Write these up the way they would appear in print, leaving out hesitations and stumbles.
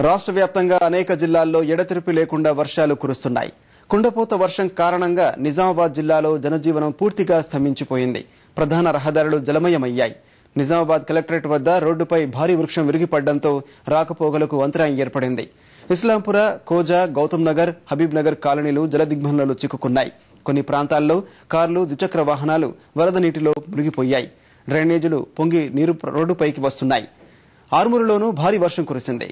రాష్ట్ర వ్యాప్తంగా అనేక జిల్లాల్లో ఎడతెరిపి లేకుండా వర్షాలు కురుస్తున్నాయి. కుండపోత వర్షం కారణంగా నిజామాబాద్ జిల్లాలో జనజీవనం పూర్తిగా స్తంభించిపోయింది. ప్రధాన రహదారులు జలమయమయ్యాయి. నిజామాబాద్ కలెక్టరేట్ వద్ద రోడ్డుపై భారీ వృక్షం విరిగిపడడంతో రాకపోకలకు అంతరాయం ఏర్పడింది. ఇస్లాంపుర, కోజా, గౌతమ్ నగర్, హబీబ్ నగర్ కాలనీలు జలదిగ్బంధంలో చిక్కుకున్నాయి. కొన్ని ప్రాంతాల్లో కార్లు, ద్విచక్ర వాహనాలు వరద నీటిలో మునిగిపోయాయి. డ్రైనేజీలు పొంగి నీరు రోడ్డుపైకి వస్తున్నాయి. ఆర్మూరులోనూ భారీ వర్షం కురిసింది.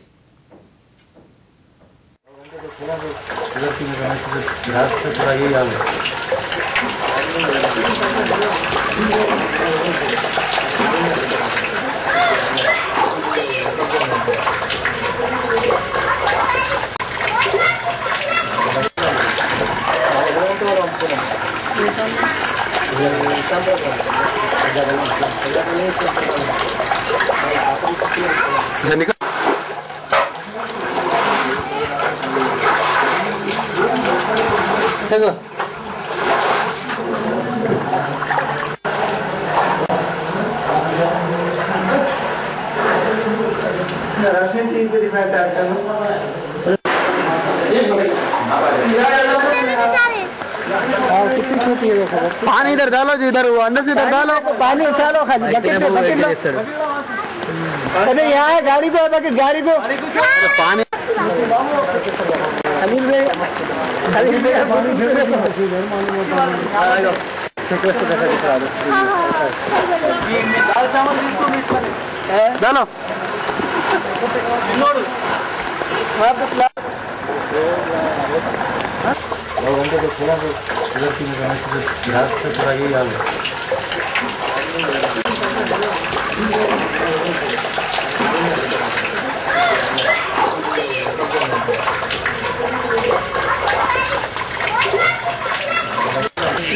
पानी इधर डालो जी, इधर अंदर से इधर डालो पानी उछालो खाली बकेट लो। अरे यहाँ गाड़ी को बकेट गाड़ी को पानी डालो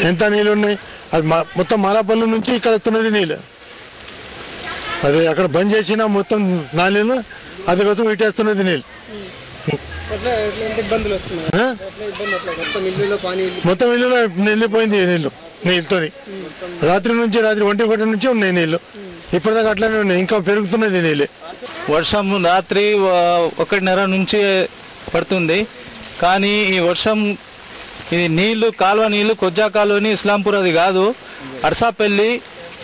ఎంత నీళ్ళు ఉన్నాయి. అది మొత్తం మాలాపల్లి నుంచి ఇక్కడ వస్తున్నది నీళ్ళు. అది అక్కడ బంద్ చేసిన మొత్తం నాలుగు అది కోసం ఇటేస్తున్నది నీళ్ళు. మొత్తం ఇల్లులో నిండిపోయింది నీళ్ళతో. రాత్రి 1 నుంచి ఉన్నాయి నీళ్లు. ఇప్పటిదాకా అట్లానే ఉన్నాయి, ఇంకా పెరుగుతున్నది నీళ్ళు. వర్షం రాత్రి 1:30 నుంచి పడుతుంది. కానీ ఈ వర్షం ఇది నీళ్లు కాలువ నీళ్లు కొజ్జా కాలువని ఇస్లాంపూర్ అది కాదు, అర్సాపల్లి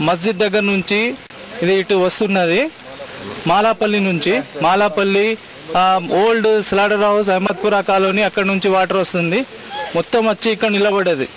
మస్జిద్ దగ్గర నుంచి ఇది ఇటు వస్తున్నది. మాలాపల్లి నుంచి మాలాపల్లి ఓల్డ్ స్లాడర్ హౌస్ అహ్మద్పురా కాలనీ అక్కడ నుంచి వాటర్ వస్తుంది. మొత్తం వచ్చి ఇక్కడ నిలబడేది.